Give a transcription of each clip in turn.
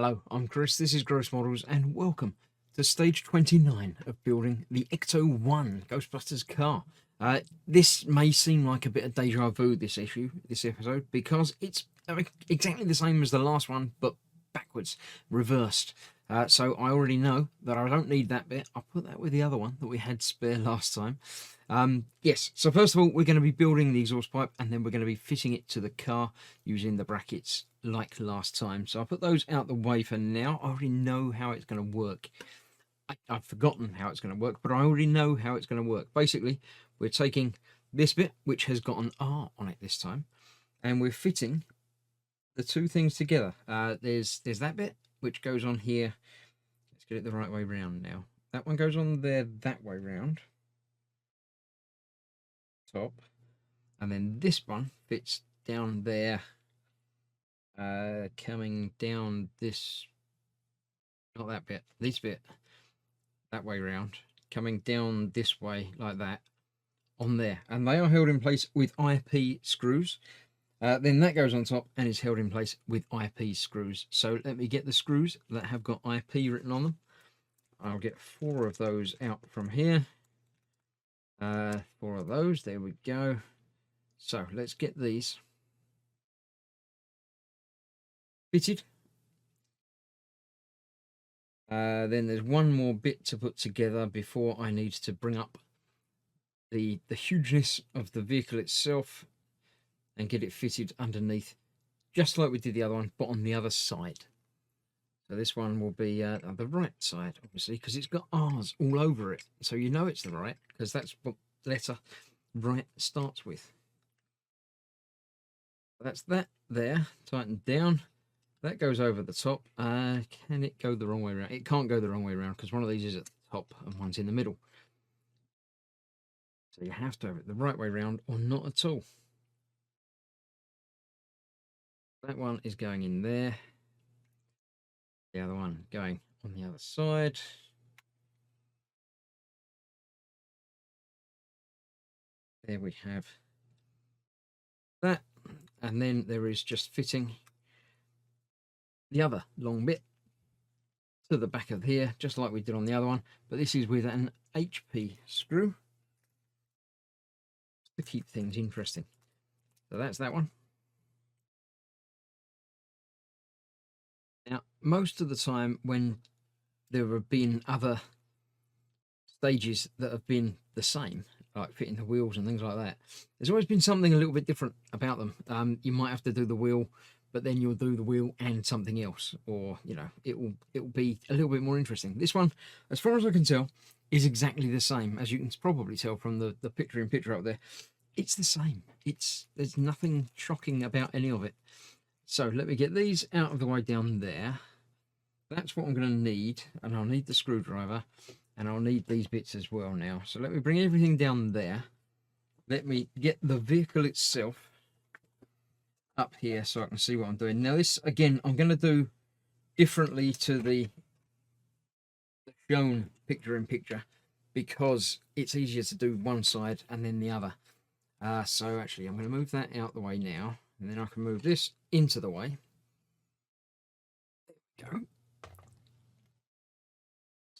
Hello, I'm Chris, this is Gross Models, and welcome to stage 29 of building the Ecto-1 Ghostbusters car. This may seem like a bit of deja vu, this episode, because it's exactly the same as the last one, but backwards, reversed. So I already know that I don't need that bit. I'll put that with the other one that we had spare last time. Yes, so first of all, we're going to be building the exhaust pipe, and then we're going to be fitting it to the car using the brackets like last time. So I'll put those out the way for now. I already know how it's going to work. I've forgotten how it's going to work, but I already know how it's going to work. Basically, we're taking this bit, which has got an R on it this time, and we're fitting the two things together. There's that bit, which goes on here. Let's get it the right way round now. That one goes on there that way round. Top. And then this one fits down there, coming down this, not that bit, this bit, that way round, coming down this way like that, on there. And they are held in place with IP screws. Then that goes on top and is held in place with IP screws. So let me get the screws that have got IP written on them. I'll get 4 of those out from here. 4 of those, there we go. So let's get these fitted. Then there's one more bit to put together before I need to bring up the hugeness of the vehicle itself and get it fitted underneath, just like we did the other one, but on the other side. So this one will be on the right side, obviously, because it's got R's all over it. So you know it's the right, because that's what the letter right starts with. That's that there, tightened down. That goes over the top. Can it go the wrong way around? It can't go the wrong way around because one of these is at the top and one's in the middle. So you have to have it the right way around or not at all. That one is going in there. The other one going on the other side. There we have that. And then there is just fitting the other long bit to the back of here, just like we did on the other one. But this is with an HP screw to keep things interesting. So that's that one. Now, most of the time when there have been other stages that have been the same, like fitting the wheels and things like that, there's always been something a little bit different about them. You might have to do the wheel, but then you'll do the wheel and something else, or you know, it will be a little bit more interesting. This one, as far as I can tell, is exactly the same. As you can probably tell from the picture up there, it's the same. There's nothing shocking about any of it. So let me get these out of the way down there. That's what I'm going to need, and I'll need the screwdriver, and I'll need these bits as well now. So let me bring everything down there. Let me get the vehicle itself up here so I can see what I'm doing. Now this, again, I'm going to do differently to the shown picture-in-picture because it's easier to do one side and then the other. So actually, I'm going to move that out the way now, and then I can move this into the way. There we go.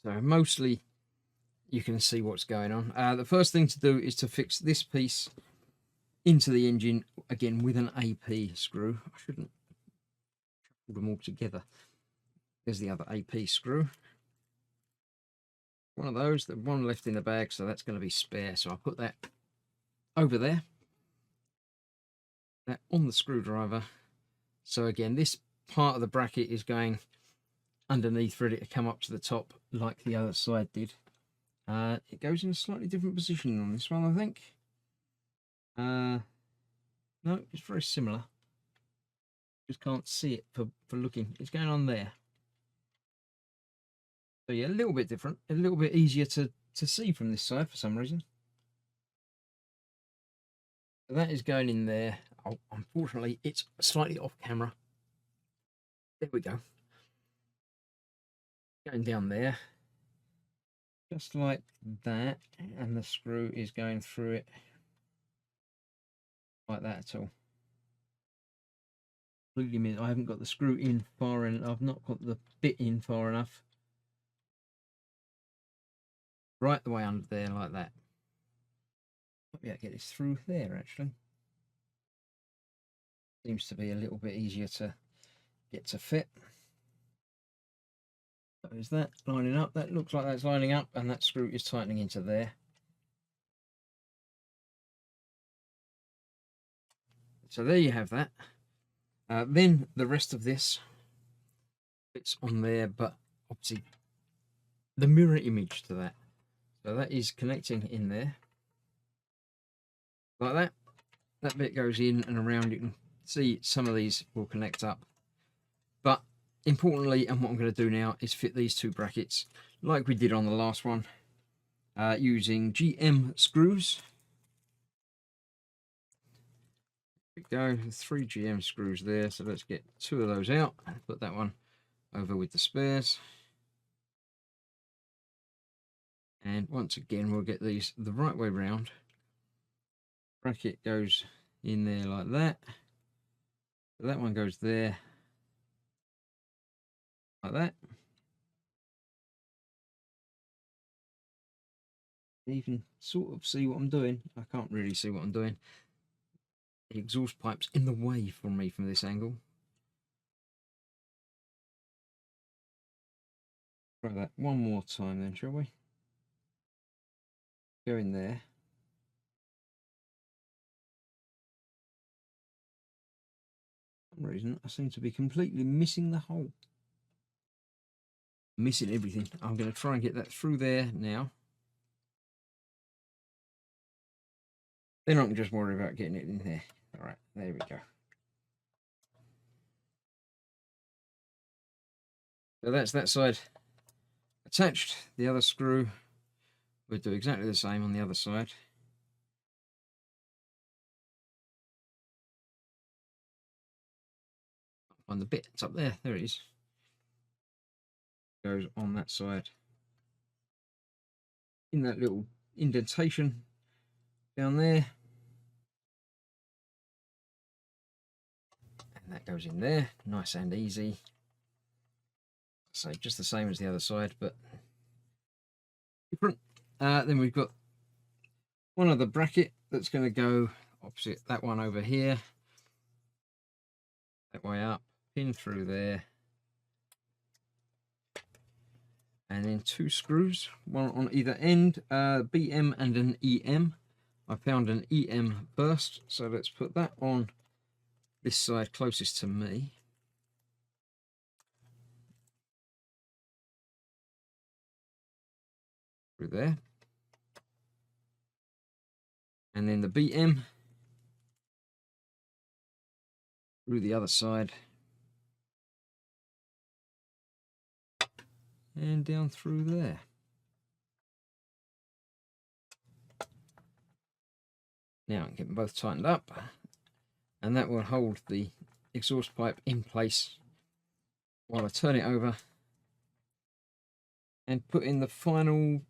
So mostly you can see what's going on. The first thing to do is to fix this piece into the engine, again with an AP screw. I shouldn't put them all together. There's the other AP screw. One of those, the one left in the bag, so that's going to be spare. So I'll put that over there. That on the screwdriver. So again, this part of the bracket is going underneath, ready to come up to the top like the other side did. It goes in a slightly different position on this one, I think. No, it's very similar. Just can't see it for looking. It's going on there. So yeah, a little bit different, a little bit easier to see from this side for some reason. So that is going in there. Oh, unfortunately, it's slightly off camera. There we go. Going down there. Just like that. And the screw is going through it. Like that at all. completely. I haven't got the screw in far enough. I've not got the bit in far enough. Right the way under there, like that. Might be able to get this through there, actually. Seems to be a little bit easier to get to fit. So is that lining up? That looks like that's lining up, and that screw is tightening into there. So there you have that. Then the rest of this fits on there, but obviously the mirror image to that. So that is connecting in there. Like that. That bit goes in and around. You can see some of these will connect up. But importantly, and what I'm going to do now is fit these two brackets like we did on the last one, using GM screws. There we go, 3 GM screws there. So let's get 2 of those out and put that one over with the spares. And once again, we'll get these the right way round. Bracket goes in there like that. So that one goes there like that. You can sort of see what I'm doing. I can't really see what I'm doing. The exhaust pipe's in the way for me from this angle. Try that one more time then, shall we? Go in there. For some reason, I seem to be completely missing the hole. Missing everything. I'm going to try and get that through there now. Then I can just worry about getting it in there. All right, there we go. So that's that side attached. The other screw, we'll do exactly the same on the other side. Find the bit, it's up there. There it is. Goes on that side. In that little indentation down there. And that goes in there, nice and easy. So just the same as the other side, but different. Then we've got one other bracket that's going to go opposite that one over here. That way up, pin through there. And then 2 screws, one on either end, BM and an EM. I found an EM first, so let's put that on this side closest to me. Through there. And then the BM through the other side. And down through there. Now I can get them both tightened up, and that will hold the exhaust pipe in place while I turn it over and put in the final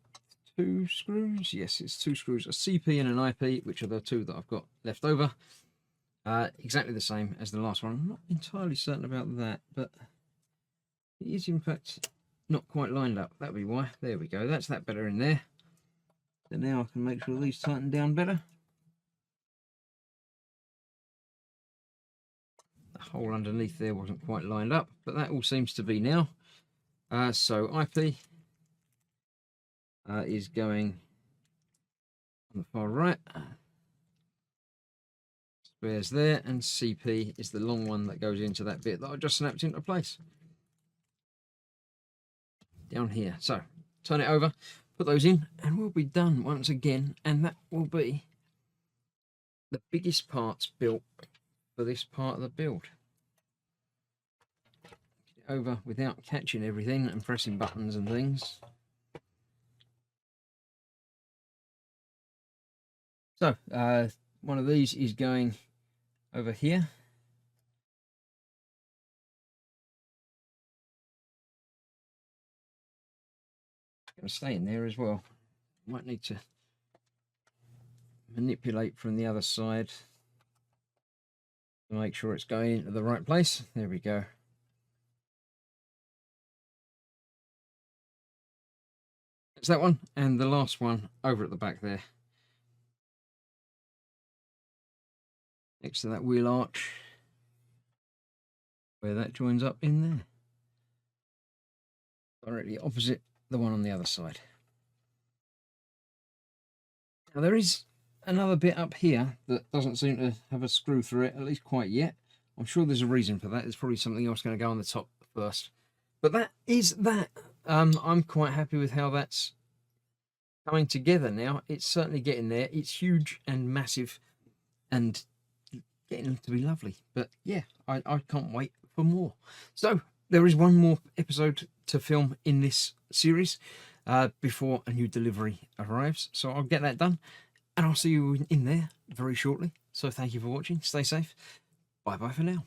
2 screws. Yes, it's 2 screws, a CP and an IP, which are the 2 that I've got left over. Exactly the same as the last one. I'm not entirely certain about that, but it is in fact not quite lined up. That'll be why. There we go. That's that better in there. So now I can make sure these tighten down better. The hole underneath there wasn't quite lined up, but that all seems to be now. So IP is going on the far right. Spares there, and CP is the long one that goes into that bit that I just snapped into place. Down here. So turn it over, put those in, and we'll be done once again. And that will be the biggest parts built for this part of the build. Get it over without catching everything and pressing buttons and things. So one of these is going over here. It's going to stay in there as well. Might need to manipulate from the other side. Make sure it's going into the right place. There we go. It's that one, and the last one over at the back there, next to that wheel arch, where that joins up in there, directly opposite the one on the other side. Now there is another bit up here that doesn't seem to have a screw through it, at least quite yet. I'm sure there's a reason for that. There's probably something else going to go on the top first. But that is that. I'm quite happy with how that's coming together now. It's certainly getting there. It's huge and massive and getting to be lovely. But yeah, I can't wait for more. So there is one more episode to film in this series before a new delivery arrives. So I'll get that done and I'll see you in there very shortly. So thank you for watching. Stay safe. Bye bye for now.